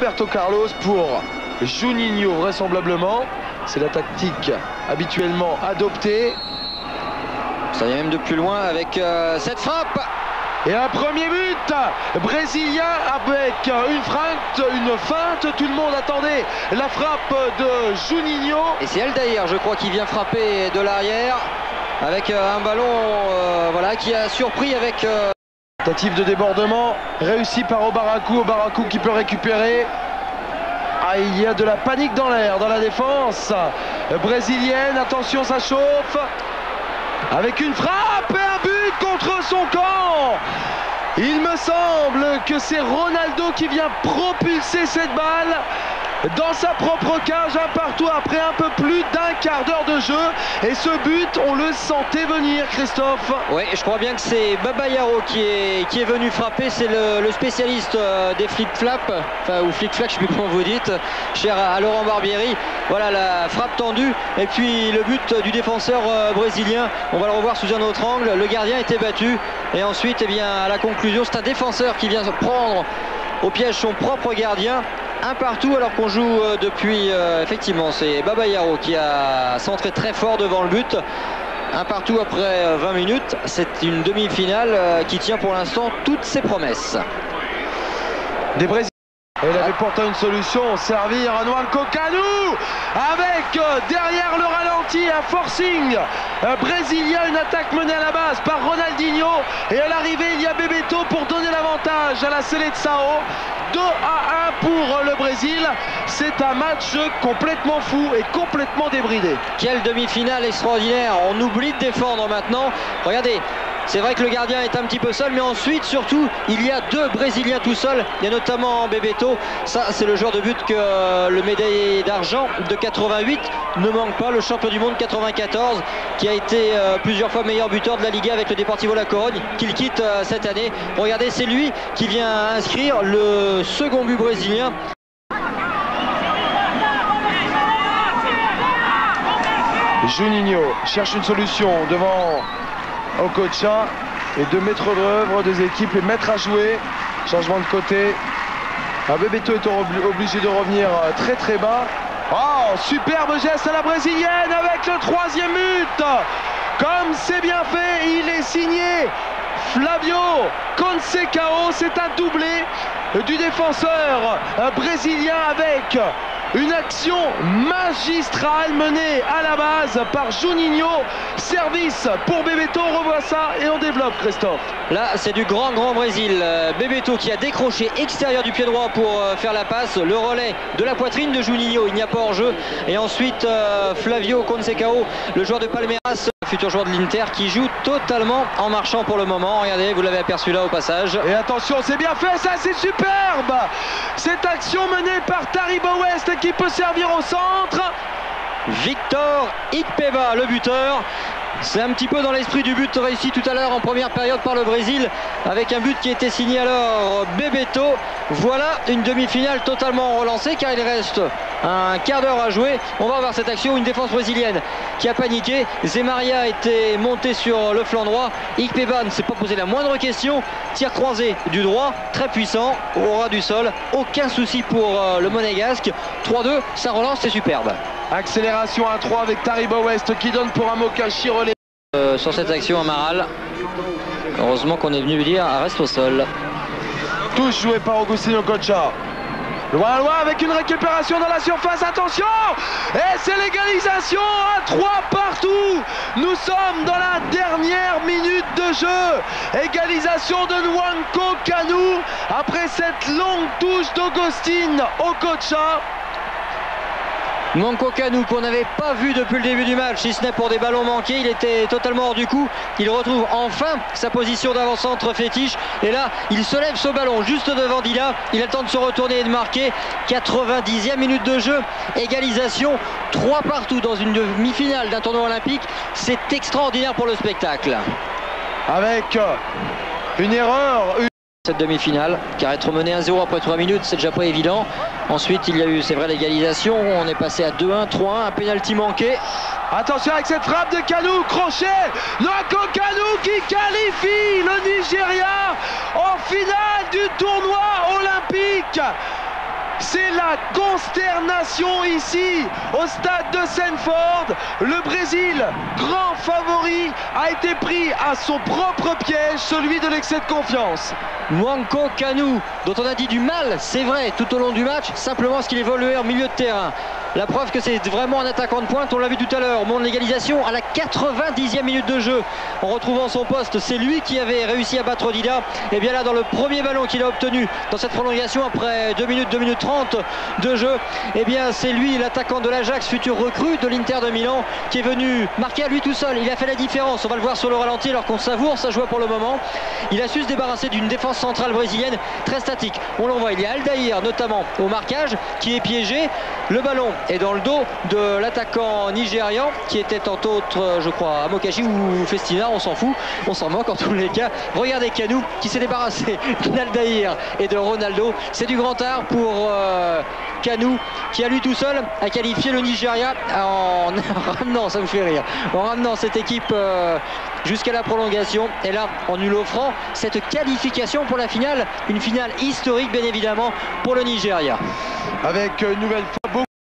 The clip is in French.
Roberto Carlos pour Juninho vraisemblablement. C'est la tactique habituellement adoptée. Ça vient même de plus loin avec cette frappe. Et un premier but brésilien avec une feinte. Tout le monde attendait la frappe de Juninho. Et c'est Aldair, je crois, qui vient frapper de l'arrière avec un ballon voilà, qui a surpris avec... Tentative de débordement réussi par Obaraku qui peut récupérer. Ah, il y a de la panique dans l'air, dans la défense brésilienne. Attention, ça chauffe. Avec une frappe et un but contre son camp. Il me semble que c'est Ronaldo qui vient propulser cette balle dans sa propre cage, un partout après un peu plus d'un quart d'heure de jeu. Et ce but, on le sentait venir, Christophe. Oui, je crois bien que c'est Babayaro qui est venu frapper. C'est le spécialiste des flic-flaps, enfin, ou flic-flac, je ne sais plus comment vous dites, cher à Laurent Barbieri. Voilà la frappe tendue. Et puis le but du défenseur brésilien, on va le revoir sous un autre angle. Le gardien était battu. Et ensuite, eh bien, à la conclusion, c'est un défenseur qui vient prendre au piège son propre gardien. Un partout alors qu'on joue depuis, effectivement, c'est Babayaro qui a centré très fort devant le but. Un partout après 20 minutes. C'est une demi-finale qui tient pour l'instant toutes ses promesses. Des Brésiliens. Il avait pourtant une solution, servir à Nwankwo Kanu avec derrière le ralenti un forcing brésilien, une attaque menée à la base par Ronaldinho, et à l'arrivée il y a Bebeto pour donner l'avantage à la Seleção. 2-1 pour le Brésil. C'est un match complètement fou et complètement débridé. Quelle demi-finale extraordinaire. On oublie de défendre maintenant. Regardez, c'est vrai que le gardien est un petit peu seul, mais ensuite surtout il y a deux Brésiliens tout seuls. Il y a notamment Bebeto. Ça, c'est le joueur de but que le médaillé d'argent de 88 ne manque pas, le champion du monde 94, qui a été plusieurs fois meilleur buteur de la Liga avec le Deportivo La Corogne, qu'il quitte cette année. Regardez, c'est lui qui vient inscrire le second but brésilien. Juninho cherche une solution devant Okocha et deux maîtres d'œuvre des équipes, les maîtres à jouer. Changement de côté. Bebeto est obligé de revenir très très bas. Oh, superbe geste à la brésilienne avec le troisième but. Comme c'est bien fait, il est signé Flavio Conceição. C'est un doublé du défenseur brésilien avec une action magistrale menée à la base par Juninho. Service pour Bebeto, on revoit ça et on développe, Christophe. Là, c'est du grand Brésil. Bebeto qui a décroché extérieur du pied droit pour faire la passe. Le relais de la poitrine de Juninho, il n'y a pas hors-jeu. Et ensuite, Flavio Conceição, le joueur de Palmeiras, futur joueur de l'Inter, qui joue totalement en marchant pour le moment. Regardez, vous l'avez aperçu là au passage. Et attention, c'est bien fait, ça c'est superbe. Cette action menée par Taribo West qui peut servir au centre. Victor Ikpeba, le buteur. C'est un petit peu dans l'esprit du but réussi tout à l'heure en première période par le Brésil, avec un but qui était signé alors Bebeto. Voilà une demi-finale totalement relancée, car il reste un quart d'heure à jouer. On va voir cette action, une défense brésilienne qui a paniqué. Zemaria était monté sur le flanc droit. Ikpeba ne s'est pas posé la moindre question. Tir croisé du droit, très puissant, au ras du sol. Aucun souci pour le Monégasque. 3-2, ça relance, c'est superbe. Accélération à 3 avec Taribo West qui donne pour Amoka Chirolé. Sur cette action, Amaral. Heureusement qu'on est venu lui dire reste au sol. Touche joué par Agustinho Okocha. Loin avec une récupération dans la surface. Attention! Et c'est l'égalisation à 3 partout. Nous sommes dans la dernière minute de jeu. Égalisation de Nwankwo Kanu après cette longue touche d'Agustinho Okocha. Nwankwo Kanu qu'on n'avait pas vu depuis le début du match, si ce n'est pour des ballons manqués, il était totalement hors du coup. Il retrouve enfin sa position d'avant-centre fétiche et là il se lève ce ballon juste devant Dila. Il a le temps de se retourner et de marquer. 90e minute de jeu, égalisation, 3 partout dans une demi-finale d'un tournoi olympique. C'est extraordinaire pour le spectacle. Avec une erreur. Cette demi-finale, car être mené 1-0 après 3 minutes, c'est déjà pas évident. Ensuite, il y a eu, c'est vrai, l'égalisation. On est passé à 2-1, 3-1, un pénalty manqué. Attention avec cette frappe de Kanu, crochet. Nwankwo Kanu qui qualifie le Nigeria en finale du tournoi olympique. C'est la consternation ici au stade de Sanford. Le Brésil, grand favori, a été pris à son propre piège, celui de l'excès de confiance. Nwankwo Kanu, dont on a dit du mal, c'est vrai, tout au long du match, simplement parce qu'il évoluait en milieu de terrain. La preuve que c'est vraiment un attaquant de pointe, on l'a vu tout à l'heure, au moment de l'égalisation, à la 90e minute de jeu, en retrouvant son poste, c'est lui qui avait réussi à battre Dida. Et bien là, dans le premier ballon qu'il a obtenu dans cette prolongation, après 2 minutes 30 de jeu, et bien c'est lui, l'attaquant de l'Ajax, futur recrue de l'Inter de Milan, qui est venu marquer à lui tout seul. Il a fait la différence, on va le voir sur le ralenti, alors qu'on savoure sa joie pour le moment. Il a su se débarrasser d'une défense centrale brésilienne très statique. On l'en voit, il y a Aldaïr notamment au marquage, qui est piégé. Le ballon est dans le dos de l'attaquant nigérian, qui était entre autres, je crois, Amokachi ou Festina, on s'en fout, on s'en moque en tous les cas. Regardez Kanu qui s'est débarrassé d'Aldaïr et de Ronaldo. C'est du grand art pour Kanu, qui à lui tout seul a qualifié le Nigeria en ramenant, ça vous fait rire, en ramenant cette équipe jusqu'à la prolongation, et là en lui offrant cette qualification pour la finale, une finale historique bien évidemment pour le Nigeria. Avec une nouvelle fois beaucoup